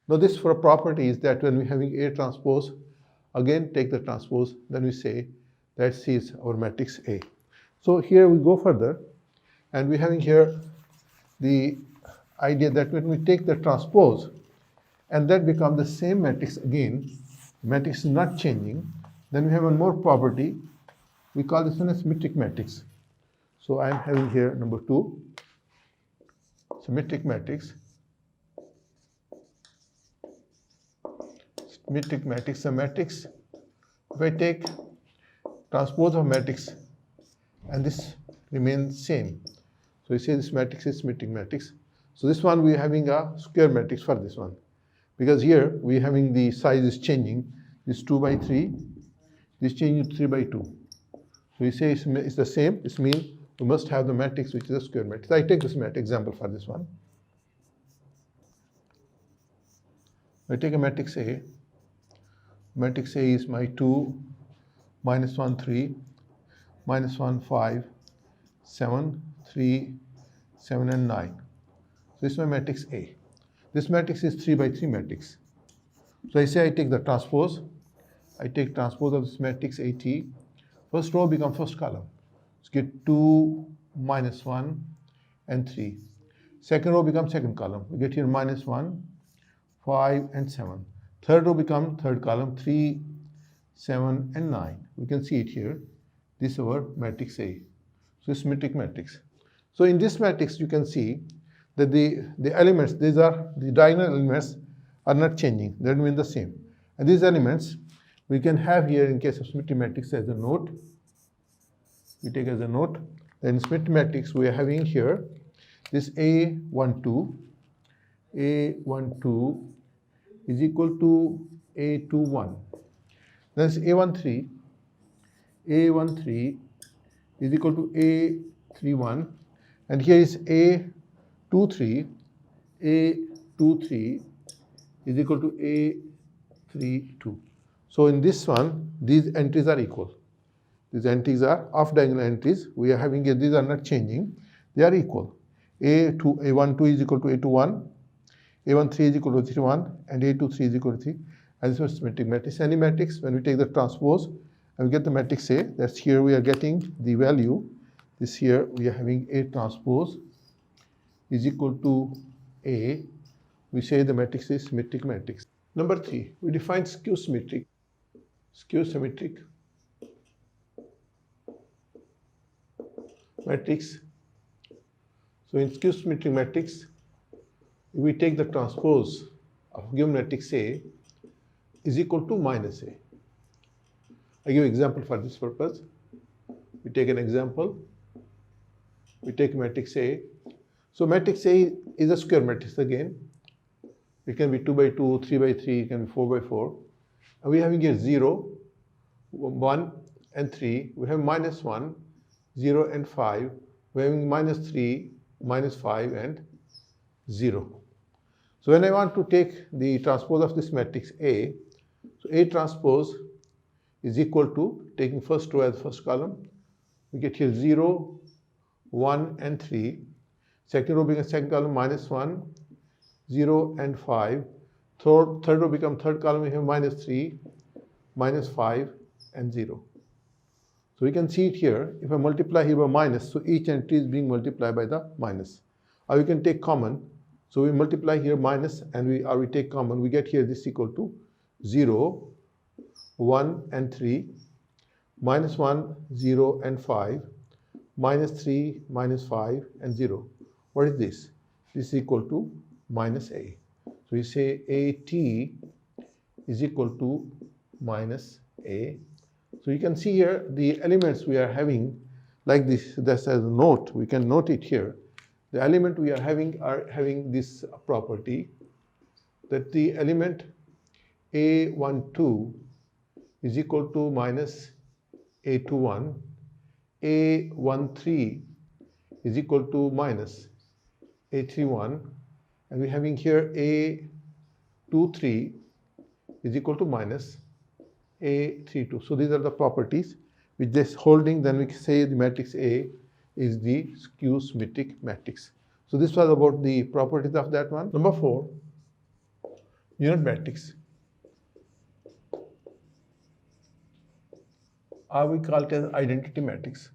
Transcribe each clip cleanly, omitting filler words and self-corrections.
Now this for a property is that when we're having A transpose, again take the transpose, then we say that C is our matrix A. So here we go further, and we're having here the idea that when we take the transpose and that becomes the same matrix again, matrix is not changing, then we have one more property. We call this one as symmetric matrix. So I am having here number 2, symmetric matrix. Symmetric matrix, a matrix, if I take transpose of matrix and this remains same. So we say this matrix is symmetric matrix. So this one we are having a square matrix for this one. Because here we are having the size is changing. This 2 by 3, this changing to 3 by 2. So we say it's the same. This means we must have the matrix which is a square matrix. I take this example for this one. I take a matrix A. Matrix A is my 2, minus 1, 3, minus 1, 5, 7, 3, 7, and 9. So this is my matrix A. This matrix is 3 by 3 matrix. So I say I take the transpose. I take transpose of this matrix AT. First row becomes first column. So get 2, minus 1, and 3. Second row becomes second column. We get here minus 1, 5, and 7. Third row becomes third column, 3, 7, and 9. We can see it here. This is our matrix A. So it's symmetric matrix. So in this matrix, you can see that the elements, these are the diagonal elements, are not changing. They remain the same. And these elements we can have here in case of symmetric matrix as a note. We take as a note. Then in symmetric matrix we are having here this A12. A12 is equal to A21. Then A13. A13 is equal to A31. And here is A23. A23 is equal to A32. So in this one, these entries are equal. These entries are off diagonal entries. We are having here, these are not changing. They are equal. A12 is equal to A21. A13 is equal to 31, and A23 is equal to 3. And this is symmetric matrix. Any matrix, when we take the transpose and we get the matrix A, that's here we are getting the value. This here we are having A transpose is equal to A. We say the matrix is symmetric matrix. Number 3, we define skew symmetric. Skew symmetric matrix. So in skew symmetric matrix, if we take the transpose of given matrix A is equal to minus A. I give example for this purpose. We take an example. We take matrix A. So matrix A is a square matrix again. It can be 2 by 2, 3 by 3, it can be 4 by 4. And we are having here 0, 1, and 3. We have minus 1, 0, and 5. We are having minus 3, minus 5, and 0. So when I want to take the transpose of this matrix A, so A transpose is equal to taking first row as first column. We get here 0, 1, and 3. Second row becomes second column, minus 1, 0, and 5. Third row becomes third column, we have minus 3, minus 5, and 0. So we can see it here. If I multiply here by minus, so each entry is being multiplied by the minus. Or we can take common. So we multiply here minus and we take common. We get here this equal to 0, 1, and 3, minus 1, 0, and 5, minus 3, minus 5, and 0. What is this? This is equal to minus A. So we say AT is equal to minus A. So you can see here the elements we are having like this. That's as a note. We can note it here. The element we are having this property that the element A12 is equal to minus A21. A13 is equal to minus A31. And we're having here A23 is equal to minus A32. So these are the properties with this holding. Then we can say the matrix A is the skew symmetric matrix. So this was about the properties of that one. Number 4, unit matrix, or we call it as identity matrix.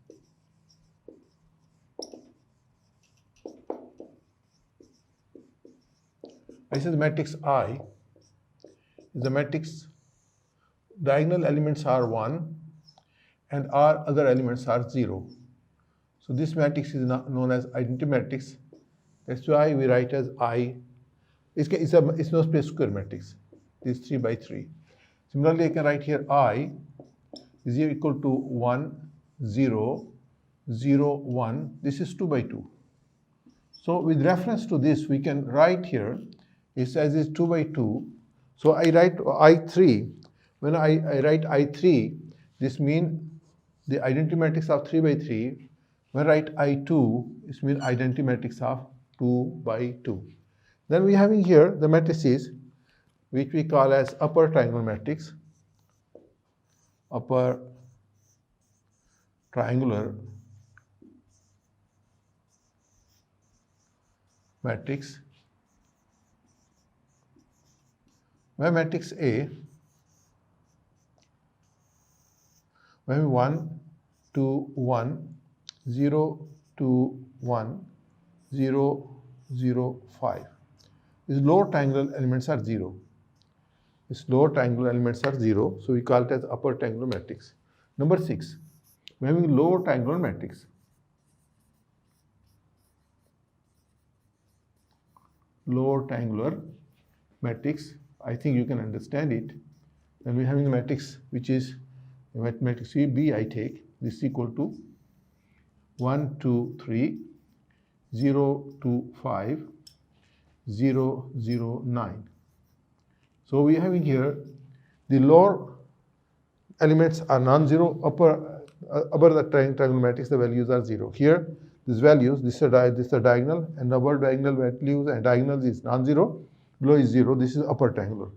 This is matrix I. The matrix diagonal elements are 1 and R other elements are 0. So this matrix is known as identity matrix. That's why we write as I. It's no space square matrix. This is 3 by 3. Similarly, I can write here I is equal to 1, 0, 0, 1. This is 2 by 2. So with reference to this, we can write here, it says it's 2 by 2. So I write I3. When I write I3, this means the identity matrix of 3 by 3. When I write I2, this means identity matrix of 2 by 2. Then we are having here the matrices, which we call as upper triangular matrix. Upper triangular matrix. My matrix A, we have 1, 2, 1, 0, 2, 1, 0, 0, 5. These lower triangular elements are 0. These lower triangular elements are 0, so we call it as upper triangular matrix. Number 6, we are having lower triangular matrix. Lower triangular matrix, I think you can understand it. Then we are having a matrix which is matrix B, I take. This is equal to 1, 2, 3, 0, 2, 5, 0, 0, 9. So we are having here the lower elements are non-zero, upper the triangular matrix, the values are 0. Here, these values, this is a diagonal, and upper diagonal values and diagonal is non-zero, below is 0, this is upper triangular.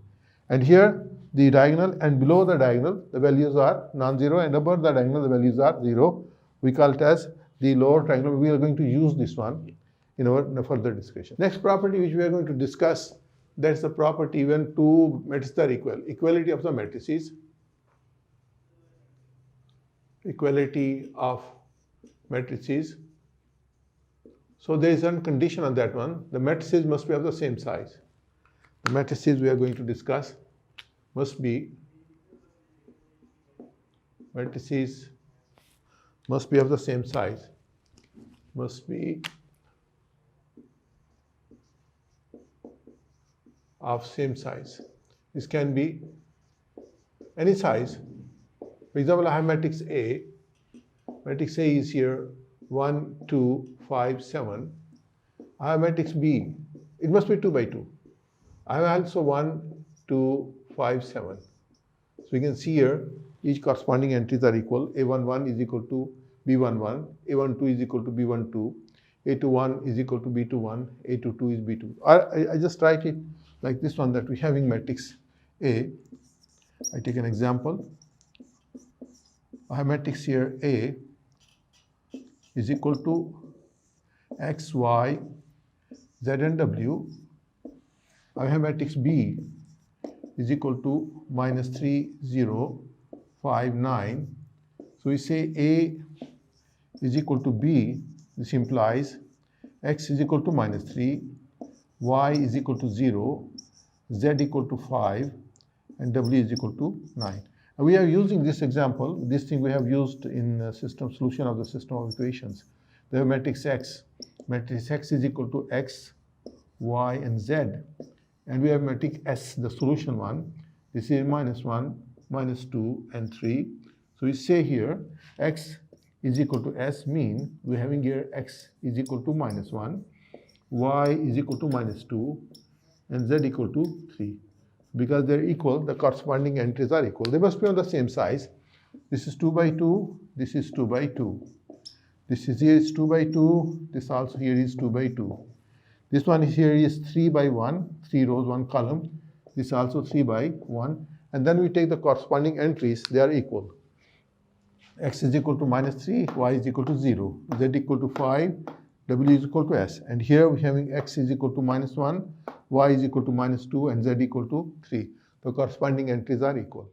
And here, the diagonal and below the diagonal, the values are non-zero, and above the diagonal, the values are 0. We call it as the lower triangular. We are going to use this one in our further discussion. Next property which we are going to discuss, that's the property when two matrices are equal. Equality of the matrices. Equality of matrices. So there is one condition on that one. The matrices must be of the same size. The matrices we are going to discuss must be matrices must be of the same size. Must be of same size. This can be any size. For example, I have matrix A. Matrix A is here 1, 2, 5, 7. I have matrix B. It must be 2 by 2. I have also 1, 2, 5, 7. So you can see here each corresponding entries are equal. A11 is equal to B11, A12 is equal to B12, A21 is equal to B21, A22 is B2. I just write it like this one, that we having matrix A. I take an example. I have matrix here A is equal to X, Y, Z and W. I have matrix B is equal to -3, 0, 5, 9. So we say A is equal to B. This implies X is equal to -3, Y is equal to 0, Z equal to 5, and W is equal to 9. And we are using this example. This thing we have used in system solution of the system of equations. We have matrix X. Matrix X is equal to X, Y, and Z. And we have matrix S, the solution one. This is -1, -2, and 3. So we say here X is equal to S, mean we're having here X is equal to -1, Y is equal to -2, and Z equal to 3. Because they're equal, the corresponding entries are equal. They must be on the same size. This is 2 by 2, this is 2 by 2. This is here is 2 by 2, this also here is 2 by 2. This one is here is 3 by 1, 3 rows, 1 column. This also 3 by 1. And then we take the corresponding entries, they are equal. X is equal to -3, Y is equal to 0, Z equal to 5, W is equal to S. And here we are having X is equal to -1, Y is equal to -2, and Z equal to 3. The corresponding entries are equal.